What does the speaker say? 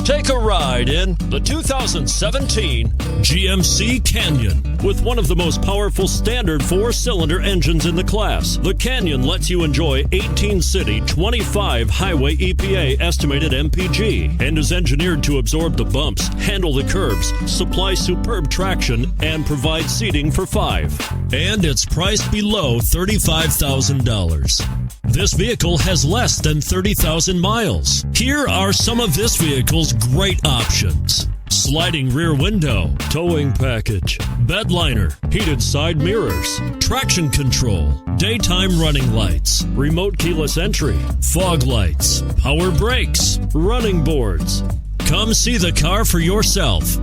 Take a ride in the 2017 GMC Canyon. With one of the most powerful standard 4-cylinder engines in the class, the Canyon lets you enjoy 18 city, 25 highway EPA estimated MPG, and is engineered to absorb the bumps, handle the curves, supply superb traction, and provide seating for 5. And it's priced below $35,000. This vehicle has less than 30,000 miles. Here are some of this vehicle's great options: sliding rear window, towing package, bed liner, heated side mirrors, traction control, daytime running lights, remote keyless entry, fog lights, power brakes, running boards. Come see the car for yourself.